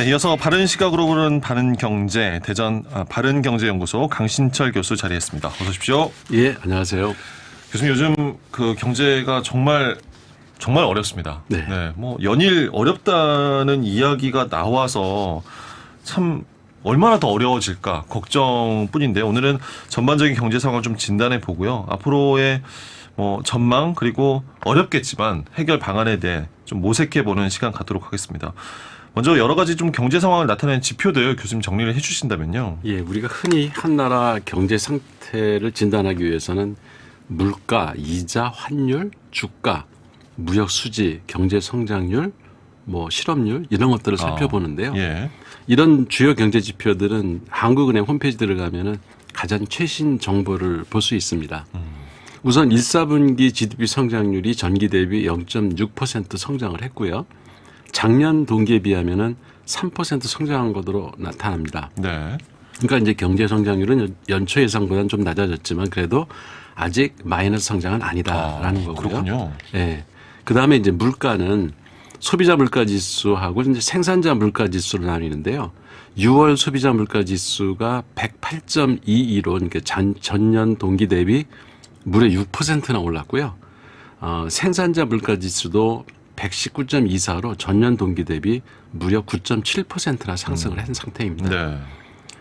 네, 이어서 바른 시각으로 보는 바른 경제 대전 바른 경제연구소 강신철 교수 자리했습니다. 어서 오십시오. 예, 안녕하세요. 교수님 요즘 그 경제가 정말 어렵습니다. 네. 뭐 연일 어렵다는 이야기가 나와서 참 얼마나 더 어려워질까 걱정뿐인데 오늘은 전반적인 경제 상황을 좀 진단해 보고요. 앞으로의 전망 그리고 어렵겠지만 해결 방안에 대해 좀 모색해 보는 시간 갖도록 하겠습니다. 먼저 여러 가지 좀 경제 상황을 나타내는 지표들 교수님 정리를 해주신다면요. 예, 우리가 흔히 한 나라 경제 상태를 진단하기 위해서는 물가, 이자, 환율, 주가, 무역 수지, 경제 성장률, 실업률 이런 것들을 살펴보는데요. 예. 이런 주요 경제 지표들은 한국은행 홈페이지 들어가면은 가장 최신 정보를 볼 수 있습니다. 우선 1사분기 GDP 성장률이 전기 대비 0.6% 성장을 했고요. 작년 동기에 비하면은 3% 성장한 것으로 나타납니다. 네. 그러니까 이제 경제 성장률은 연초 예상보다는 좀 낮아졌지만 그래도 아직 마이너스 성장은 아니다라는 거고요. 그렇군요. 예. 그다음에 이제 물가는 소비자 물가 지수하고 이제 생산자 물가 지수로 나뉘는데요. 6월 소비자 물가 지수가 108.22로 그러니까 전년 동기 대비 무려 6%나 올랐고요. 생산자 물가 지수도 119.24로 전년 동기 대비 무려 9.7%나 상승을 한 상태입니다. 네.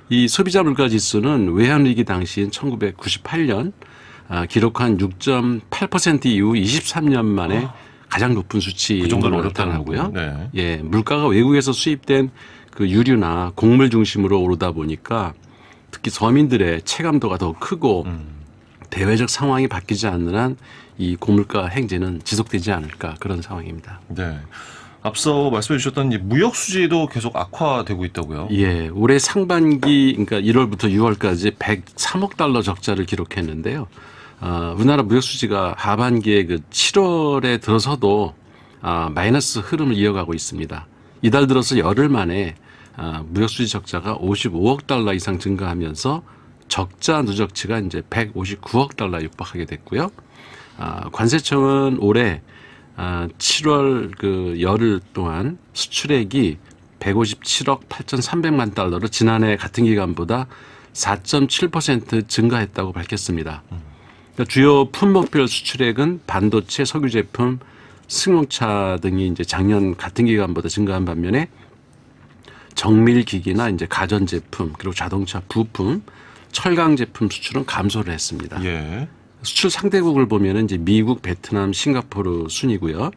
이 소비자 물가 지수는 외환위기 당시인 1998년 기록한 6.8% 이후 23년 만에 가장 높은 수치인 걸로 나타나고요. 네. 예, 물가가 외국에서 수입된 그 유류나 곡물 중심으로 오르다 보니까 특히 서민들의 체감도가 더 크고 대외적 상황이 바뀌지 않는 한 이 고물가 행진은 지속되지 않을까 그런 상황입니다. 네. 앞서 말씀해 주셨던 이 무역 수지도 계속 악화되고 있다고요? 예, 올해 상반기 그러니까 1월부터 6월까지 103억 달러 적자를 기록했는데요. 우리나라 무역 수지가 하반기에 그 7월에 들어서도 마이너스 흐름을 이어가고 있습니다. 이달 들어서 열흘 만에 무역 수지 적자가 55억 달러 이상 증가하면서 적자 누적치가 이제 159억 달러 육박하게 됐고요. 관세청은 올해 7월 그 열흘 동안 수출액이 157억 8,300만 달러로 지난해 같은 기간보다 4.7% 증가했다고 밝혔습니다. 그러니까 주요 품목별 수출액은 반도체, 석유 제품, 승용차 등이 이제 작년 같은 기간보다 증가한 반면에 정밀기기나 이제 가전 제품 그리고 자동차 부품, 철강 제품 수출은 감소를 했습니다. 예. 수출 상대국을 보면은 이제 미국, 베트남, 싱가포르 순이고요.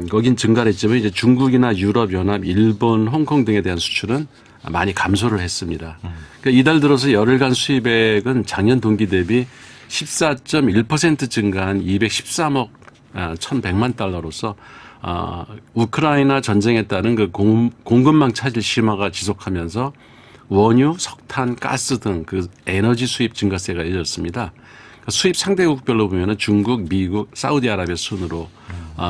거긴 증가를 했지만 이제 중국이나 유럽 연합, 일본, 홍콩 등에 대한 수출은 많이 감소를 했습니다. 그러니까 이달 들어서 열흘간 수입액은 작년 동기 대비 14.1% 증가한 213억 1,100만 달러로서 우크라이나 전쟁에 따른 그 공급망 차질 심화가 지속하면서 원유, 석탄, 가스 등 그 에너지 수입 증가세가 이어졌습니다. 수입 상대국별로 보면은 중국, 미국, 사우디아라비아 순으로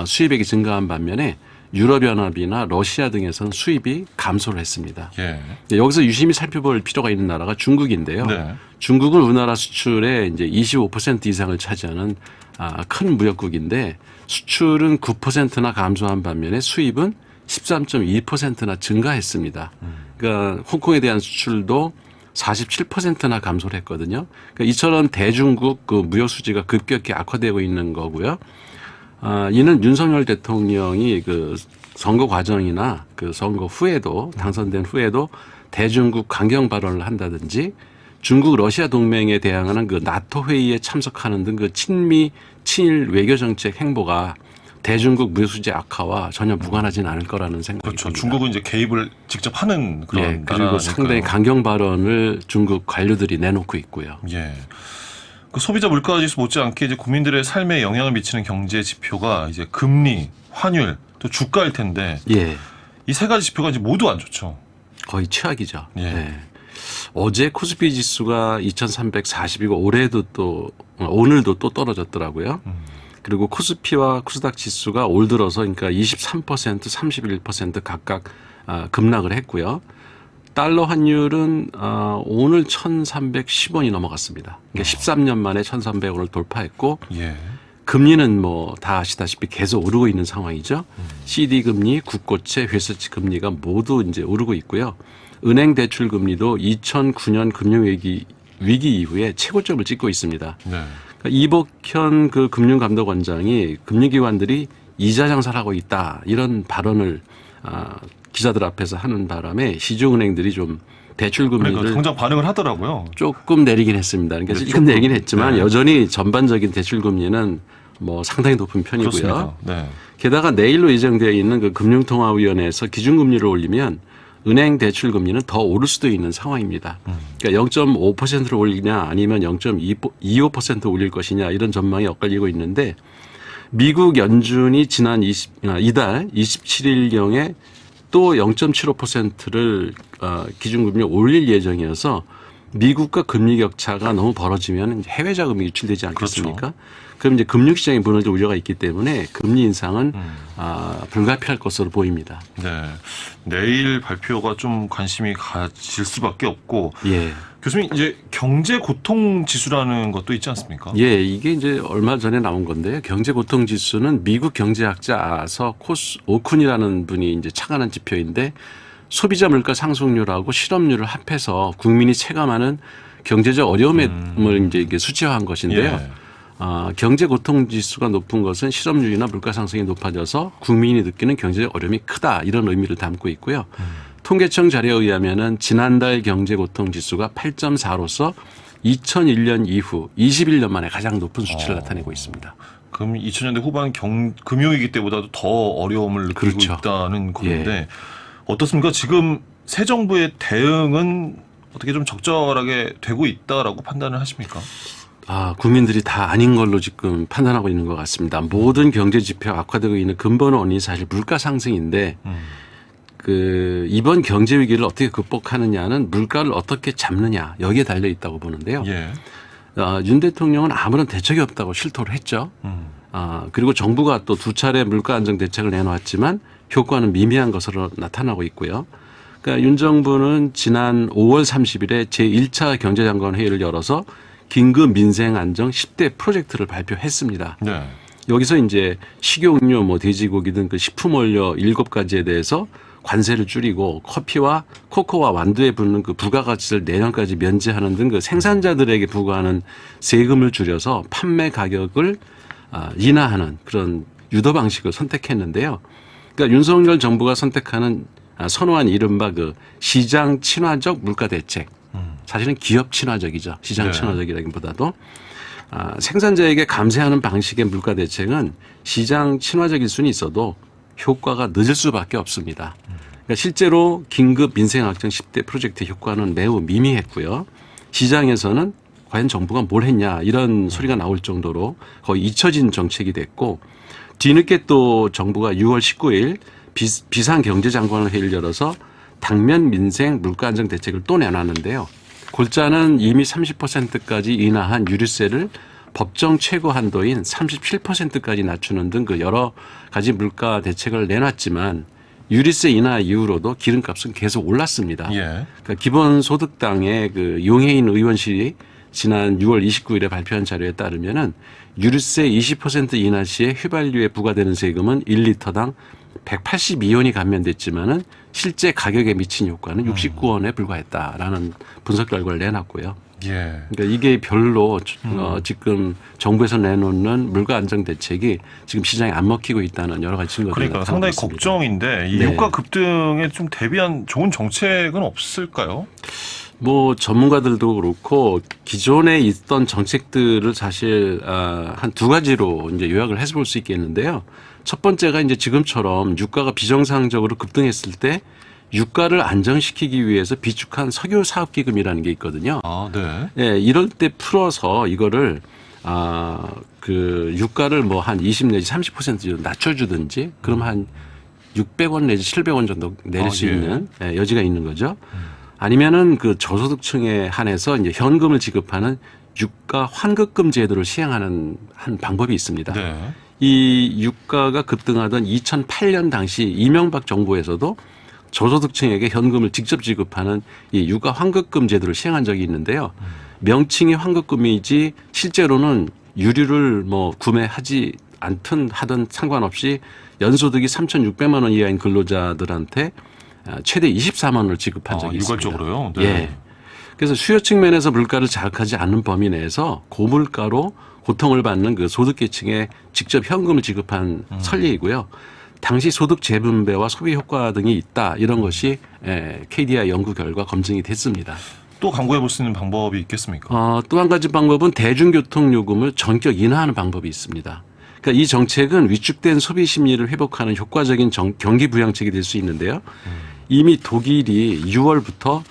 수입액이 증가한 반면에 유럽연합이나 러시아 등에서는 수입이 감소를 했습니다. 예. 여기서 유심히 살펴볼 필요가 있는 나라가 중국인데요. 네. 중국은 우리나라 수출의 이제 25% 이상을 차지하는 큰 무역국인데 수출은 9%나 감소한 반면에 수입은 13.2%나 증가했습니다. 그러니까 홍콩에 대한 수출도 47%나 감소를 했거든요. 그러니까 이처럼 대중국 그 무역 수지가 급격히 악화되고 있는 거고요. 이는 윤석열 대통령이 그 선거 과정이나 그 선거 후에도 당선된 후에도 대중국 강경 발언을 한다든지 중국 러시아 동맹에 대항하는 그 나토 회의에 참석하는 등 그 친미 친일 외교 정책 행보가 대중국 무역 수지 악화와 전혀 무관하지는 않을 거라는 생각이 그렇죠. 듭니다. 중국은 이제 개입을 직접 하는 그런 그리고 나라니까요. 상당히 강경 발언을 중국 관료들이 내놓고 있고요. 예. 그 소비자 물가 지수 못지않게 이제 국민들의 삶에 영향을 미치는 경제 지표가 이제 금리, 환율, 또 주가일 텐데 예, 이 세 가지 지표가 이제 모두 안 좋죠. 거의 최악이죠. 예. 예. 어제 코스피 지수가 2,340이고 올해도 또 오늘도 또 떨어졌더라고요. 그리고 코스피와 코스닥 지수가 올 들어서 그러니까 23%, 31% 각각 급락을 했고요. 달러 환율은 오늘 1,310원이 넘어갔습니다. 그러니까 13년 만에 1,300원을 돌파했고 예. 금리는 뭐 다 아시다시피 계속 오르고 있는 상황이죠. CD 금리, 국고채, 회사채 금리가 모두 이제 오르고 있고요. 은행 대출 금리도 2009년 금융위기 이후에 최고점을 찍고 있습니다. 네. 그러니까 이복현 그 금융감독원장이 금융기관들이 이자 장사를 하고 있다 이런 발언을 기자들 앞에서 하는 바람에 시중은행들이 좀 대출 금리를 그러니까 당장 반응을 하더라고요. 조금 내리긴 했습니다. 그러니까 네, 조금 내리긴 했지만 네. 여전히 전반적인 대출 금리는 뭐 상당히 높은 편이고요. 그렇습니다. 네. 게다가 내일로 예정되어 있는 그 금융통화위원회에서 기준금리를 올리면 은행 대출 금리는 더 오를 수도 있는 상황입니다. 그러니까 0.5%를 올리냐 아니면 0.25% 올릴 것이냐 이런 전망이 엇갈리고 있는데 미국 연준이 지난 이달 27일경에 또 0.75%를 기준금리 올릴 예정이어서 미국과 금리 격차가 너무 벌어지면 해외 자금이 유출되지 않겠습니까? 그렇죠. 그럼 이제 금융시장이 무너질 우려가 있기 때문에 금리 인상은 불가피할 것으로 보입니다. 네. 내일 발표가 좀 관심이 가질 수밖에 없고. 예. 교수님, 이제 경제 고통 지수라는 것도 있지 않습니까? 예, 이게 이제 얼마 전에 나온 건데요. 경제 고통 지수는 미국 경제학자 아서 오쿤이라는 분이 이제 착안한 지표인데 소비자 물가 상승률하고 실업률을 합해서 국민이 체감하는 경제적 어려움을 이제 이게 수치화한 것인데요. 예. 경제 고통 지수가 높은 것은 실업률이나 물가 상승이 높아져서 국민이 느끼는 경제적 어려움이 크다 이런 의미를 담고 있고요. 통계청 자료에 의하면은 지난달 경제 고통 지수가 8.4로서 2001년 이후 21년 만에 가장 높은 수치를 나타내고 있습니다. 그럼 2000년대 후반 금융위기 때보다도 더 어려움을 느끼고 그렇죠. 있다는 건데 어떻습니까? 지금 새 정부의 대응은 어떻게 좀 적절하게 되고 있다라고 판단을 하십니까? 국민들이 다 아닌 걸로 지금 판단하고 있는 것 같습니다. 모든 경제 지표가 악화되고 있는 근본 원인이 사실 물가 상승인데 이번 경제 위기를 어떻게 극복하느냐는 물가를 어떻게 잡느냐 여기에 달려 있다고 보는데요. 예. 윤 대통령은 아무런 대책이 없다고 실토를 했죠. 그리고 정부가 또 2차례 물가 안정 대책을 내놓았지만 효과는 미미한 것으로 나타나고 있고요. 그러니까 윤 정부는 지난 5월 30일에 제1차 경제장관 회의를 열어서 긴급 민생 안정 10대 프로젝트를 발표했습니다. 네. 여기서 이제 식용유, 돼지고기 등 그 식품 원료 7가지에 대해서 관세를 줄이고 커피와 코코아 완두에 붙는 그 부가가치를 내년까지 면제하는 등 그 생산자들에게 부과하는 세금을 줄여서 판매 가격을 인하하는 그런 유도 방식을 선택했는데요. 그러니까 윤석열 정부가 선호한 이른바 그 시장 친화적 물가 대책. 사실은 기업 친화적이죠. 시장 친화적이라기보다도 생산자에게 감세하는 방식의 물가 대책은 시장 친화적일 수는 있어도 효과가 늦을 수밖에 없습니다. 그러니까 실제로 긴급 민생악정 10대 프로젝트 효과는 매우 미미했고요. 시장에서는 과연 정부가 뭘 했냐 이런 소리가 나올 정도로 거의 잊혀진 정책이 됐고 뒤늦게 또 정부가 6월 19일 비상경제장관을 회의를 열어서 당면 민생 물가 안정 대책을 또 내놨는데요. 골자는 이미 30%까지 인하한 유류세를 법정 최고 한도인 37%까지 낮추는 등 그 여러 가지 물가 대책을 내놨지만 유류세 인하 이후로도 기름값은 계속 올랐습니다. 예. 그러니까 기본소득당의 그 용해인 의원실이 지난 6월 29일에 발표한 자료에 따르면은 유류세 20% 인하 시에 휘발유에 부과되는 세금은 1리터당 182원이 감면됐지만은 실제 가격에 미친 효과는 69원에 불과했다라는 분석 결과를 내놨고요. 예. 그러니까 이게 별로 지금 정부에서 내놓는 물가 안정 대책이 지금 시장에 안 먹히고 있다는 여러 가지 증거들이 그러니까 나타나고 상당히 있습니다. 걱정인데 이 네. 효과 급등에 좀 대비한 좋은 정책은 없을까요? 전문가들도 그렇고 기존에 있던 정책들을 사실 한 2가지로 이제 요약을 해서 볼 수 있겠는데요. 첫 번째가 이제 지금처럼 유가가 비정상적으로 급등했을 때 유가를 안정시키기 위해서 비축한 석유 사업기금이라는 게 있거든요. 네. 예, 이럴 때 풀어서 이거를 유가를 한 20 내지 30% 낮춰주든지 그럼 한 600원 내지 700원 정도 내릴 수 있는 여지가 있는 거죠. 아니면은 그 저소득층에 한해서 이제 현금을 지급하는 유가 환급금 제도를 시행하는 한 방법이 있습니다. 네. 이 유가가 급등하던 2008년 당시 이명박 정부에서도 저소득층에게 현금을 직접 지급하는 이 유가 환급금 제도를 시행한 적이 있는데요. 명칭이 환급금이지 실제로는 유류를 뭐 구매하지 않든 하든 상관없이 연소득이 3,600만 원 이하인 근로자들한테 최대 24만 원을 지급한 적이 있습니다. 일괄적으로요? 네. 예. 그래서 수요 측면에서 물가를 자극하지 않는 범위 내에서 고물가로 고통을 받는 그 소득계층에 직접 현금을 지급한 선례이고요. 당시 소득 재분배와 소비 효과 등이 있다. 이런 것이 KDI 연구 결과 검증이 됐습니다. 또 광고해 볼 수 있는 방법이 있겠습니까? 또 한 가지 방법은 대중교통 요금을 전격 인하하는 방법이 있습니다. 그러니까 이 정책은 위축된 소비 심리를 회복하는 효과적인 경기 부양책이 될 수 있는데요. 이미 독일이 6월부터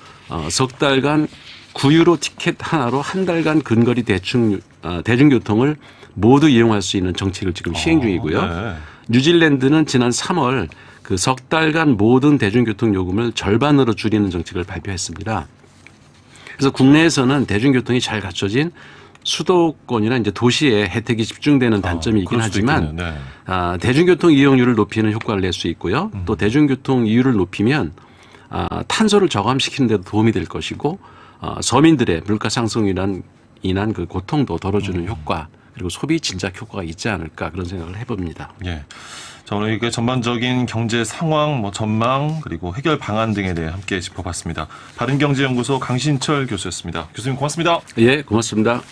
석 달간 9유로 티켓 하나로 한 달간 근거리 대중교통을 모두 이용할 수 있는 정책을 지금 시행 중이고요. 네. 뉴질랜드는 지난 3월 그 석 달간 모든 대중교통 요금을 절반으로 줄이는 정책을 발표했습니다. 그래서 국내에서는 대중교통이 잘 갖춰진 수도권이나 이제 도시에 혜택이 집중되는 단점이 있긴 그럴 수도 하지만 있겠네요. 네. 대중교통 이용률을 높이는 효과를 낼 수 있고요. 또 대중교통 이율을 높이면 탄소를 저감시키는 데도 도움이 될 것이고 서민들의 물가 상승이란 인한 그 고통도 덜어주는 효과 그리고 소비 진작 효과가 있지 않을까 그런 생각을 해봅니다. 예. 자, 오늘 이게 전반적인 경제 상황, 뭐 전망, 그리고 해결 방안 등에 대해 함께 짚어봤습니다. 바른경제연구소 강신철 교수였습니다. 교수님 고맙습니다. 예, 고맙습니다.